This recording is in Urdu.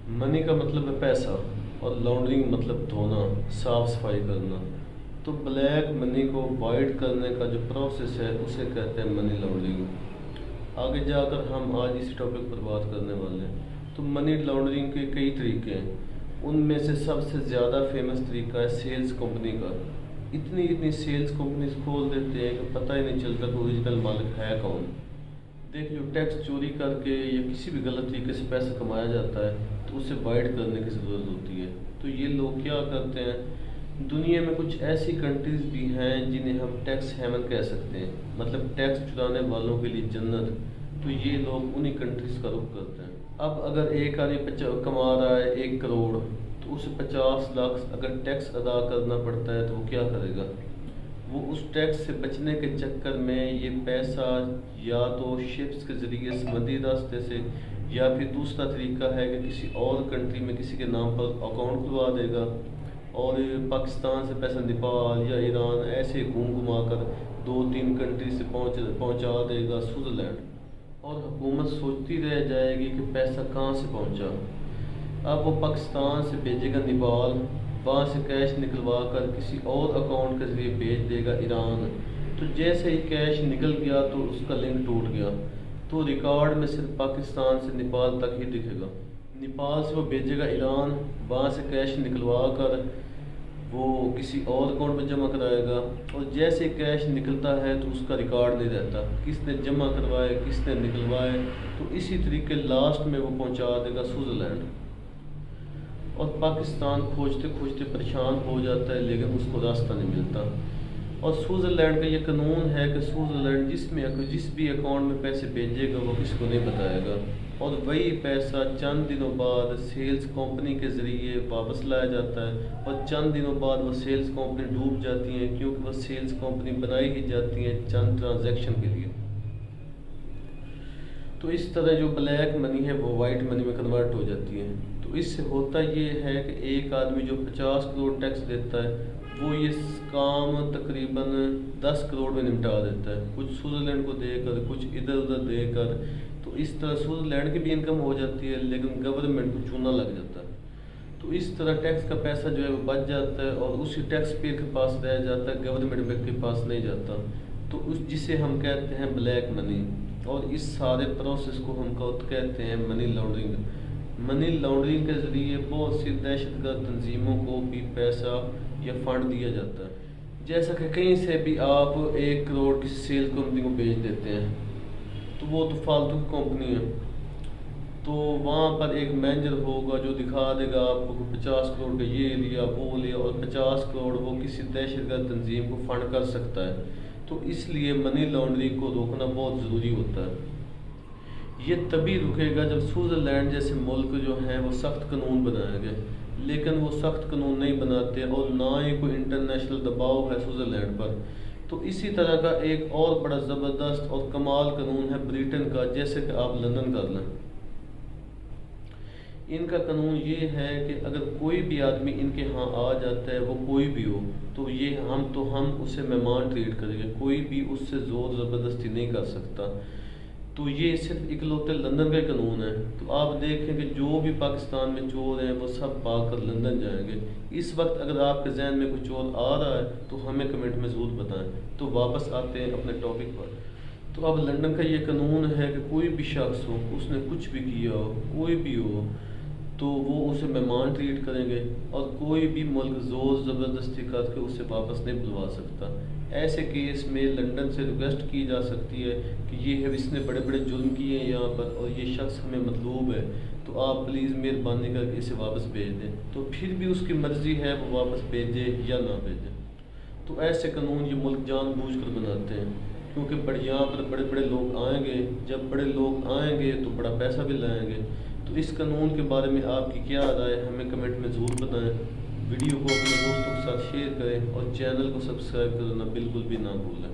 منی کا مطلب ہے پیسہ، اور لانڈرنگ مطلب دھونا، صاف صفائی کرنا۔ تو بلیک منی کو وائٹ کرنے کا جو پروسیس ہے اسے کہتے ہیں منی لانڈرنگ۔ آگے جا کر ہم آج اسی ٹاپک پر بات کرنے والے ہیں۔ تو منی لانڈرنگ کے کئی طریقے ہیں، ان میں سے سب سے زیادہ فیمس طریقہ ہے سیلز کمپنی کا۔ اتنی سیلز کمپنیز کھول دیتے ہیں کہ پتہ ہی نہیں چلتا کہ اوریجنل مالک ہے کون۔ دیکھ جو ٹیکس چوری کر کے یا کسی بھی غلط طریقے سے پیسہ کمایا جاتا ہے تو اسے وائٹ کرنے کی ضرورت ہوتی ہے۔ تو یہ لوگ کیا کرتے ہیں، دنیا میں کچھ ایسی کنٹریز بھی ہیں جنہیں ہم ٹیکس ہیون کہہ سکتے ہیں، مطلب ٹیکس چرانے والوں کے لیے جنت۔ تو یہ لوگ انہی کنٹریز کا رخ کرتے ہیں۔ اب اگر ایک آدمی کما رہا ہے 1 کروڑ، تو اسے 50 لاکھ اگر ٹیکس ادا کرنا پڑتا ہے تو وہ کیا کرے گا؟ وہ اس ٹیکس سے بچنے کے چکر میں یہ پیسہ یا تو شپس کے ذریعے سمندری راستے سے، یا پھر دوسرا طریقہ ہے کہ کسی اور کنٹری میں کسی کے نام پر اکاؤنٹ کھلوا دے گا، اور پاکستان سے پیسہ نیپال یا ایران ایسے گھما کر 2-3 کنٹری سے پہنچا دے گا سوئٹزرلینڈ، اور حکومت سوچتی رہ جائے گی کہ پیسہ کہاں سے پہنچا۔ اب وہ پاکستان سے بھیجے گا نیپال، وہاں سے کیش نکلوا کر کسی اور اکاؤنٹ کے ذریعے بھیج دے گا ایران۔ تو جیسے ہی کیش نکل گیا تو اس کا لنک ٹوٹ گیا، تو ریکارڈ میں صرف پاکستان سے نیپال تک ہی دکھے گا۔ نیپال سے وہ بھیجے گا ایران، وہاں سے کیش نکلوا کر وہ کسی اور اکاؤنٹ میں جمع کرائے گا، اور جیسے ہی کیش نکلتا ہے تو اس کا ریکارڈ نہیں رہتا، کس نے جمع کروائے کس نے نکلوائے۔ تو اسی طریقے لاسٹ میں وہ پہنچا دے گا سوئٹزرلینڈ، اور پاکستان کھوجتے کھوجتے پریشان ہو جاتا ہے لیکن اس کو راستہ نہیں ملتا۔ اور سوئٹزرلینڈ کا یہ قانون ہے کہ سوئٹزرلینڈ جس بھی اکاؤنٹ میں پیسے بھیجے گا وہ کسی کو نہیں بتائے گا، اور وہی پیسہ چند دنوں بعد سیلز کمپنی کے ذریعے واپس لایا جاتا ہے، اور چند دنوں بعد وہ سیلز کمپنی ڈوب جاتی ہیں، کیونکہ وہ سیلز کمپنی بنائی ہی جاتی ہیں چند ٹرانزیکشن کے لیے۔ تو اس طرح جو بلیک منی ہے وہ وائٹ منی میں کنورٹ ہو جاتی ہے۔ تو اس سے ہوتا یہ ہے کہ ایک آدمی جو 50 کروڑ ٹیکس دیتا ہے وہ یہ کام تقریباً 10 کروڑ میں نمٹا دیتا ہے، کچھ سوئٹزرلینڈ کو دے کر کچھ ادھر ادھر دے کر۔ تو اس طرح سوئٹزرلینڈ کی بھی انکم ہو جاتی ہے لیکن گورنمنٹ کو چونا لگ جاتا ہے۔ تو اس طرح ٹیکس کا پیسہ جو ہے وہ بچ جاتا ہے اور اسی ٹیکس پیئر کے پاس رہ جاتا ہے، گورنمنٹ کے پاس نہیں جاتا۔ تو جسے ہم کہتے ہیں بلیک منی، اور اس سارے پروسیس کو ہم کہتے ہیں منی لانڈرنگ۔ منی لانڈرنگ کے ذریعے بہت سی دہشت گرد تنظیموں کو بھی پیسہ یا فنڈ دیا جاتا ہے، جیسا کہ کہیں سے بھی آپ 1 کروڑ کسی سیل کمپنی کو بھیج دیتے ہیں تو وہ تو فالتو کی کمپنی ہے، تو وہاں پر ایک مینیجر ہوگا جو دکھا دے گا آپ کو 50 کروڑ کا یہ لیا وہ لیا، اور 50 کروڑ وہ کسی دہشت گرد تنظیم کو فنڈ کر سکتا ہے۔ تو اس لیے منی لانڈرنگ کو روکنا بہت ضروری ہوتا ہے۔ یہ تبھی رکے گا جب سوئٹزرلینڈ جیسے ملک جو ہیں وہ سخت قانون بنائیں گے، لیکن وہ سخت قانون نہیں بناتے، اور نہ ہی کوئی انٹرنیشنل دباؤ ہے سوئٹزرلینڈ پر۔ تو اسی طرح کا ایک اور بڑا زبردست اور کمال قانون ہے بریٹن کا، جیسے کہ آپ لندن کر لیں۔ ان کا قانون یہ ہے کہ اگر کوئی بھی آدمی ان کے ہاں آ جاتا ہے، وہ کوئی بھی ہو، تو ہم اسے مہمان ٹریٹ کریں گے، کوئی بھی اس سے زور زبردستی نہیں کر سکتا۔ تو یہ صرف اکلوتے لندن کا قانون ہے۔ تو آپ دیکھیں کہ جو بھی پاکستان میں چور ہیں وہ سب بھاگ کر لندن جائیں گے۔ اس وقت اگر آپ کے ذہن میں کوئی چور آ رہا ہے تو ہمیں کمنٹ میں ضرور بتائیں۔ تو واپس آتے ہیں اپنے ٹاپک پر۔ تو اب لندن کا یہ قانون ہے کہ کوئی بھی شخص ہو، اس نے کچھ بھی کیا ہو، کوئی بھی ہو، تو وہ اسے مہمان ٹریٹ کریں گے، اور کوئی بھی ملک زور زبردستی کر کے اسے واپس نہیں بلوا سکتا۔ ایسے کیس میں لندن سے ریکویسٹ کی جا سکتی ہے کہ اس نے بڑے بڑے جرم کیے ہیں یہاں پر، اور یہ شخص ہمیں مطلوب ہے، تو آپ پلیز مہربانی کر کے اسے واپس بھیج دیں۔ تو پھر بھی اس کی مرضی ہے وہ واپس بھیجے یا نہ بھیجے۔ تو ایسے قانون یہ ملک جان بوجھ کر بناتے ہیں، کیونکہ یہاں پر بڑے بڑے لوگ آئیں گے، جب بڑے لوگ آئیں گے تو بڑا پیسہ بھی لائیں گے۔ تو اس قانون کے بارے میں آپ کی کیا رائے ہے ہمیں کمنٹ میں ضرور بتائیں۔ ویڈیو کو اپنے دوستوں کے ساتھ شیئر کریں، اور چینل کو سبسکرائب کرنا بالکل بھی نہ بھولیں۔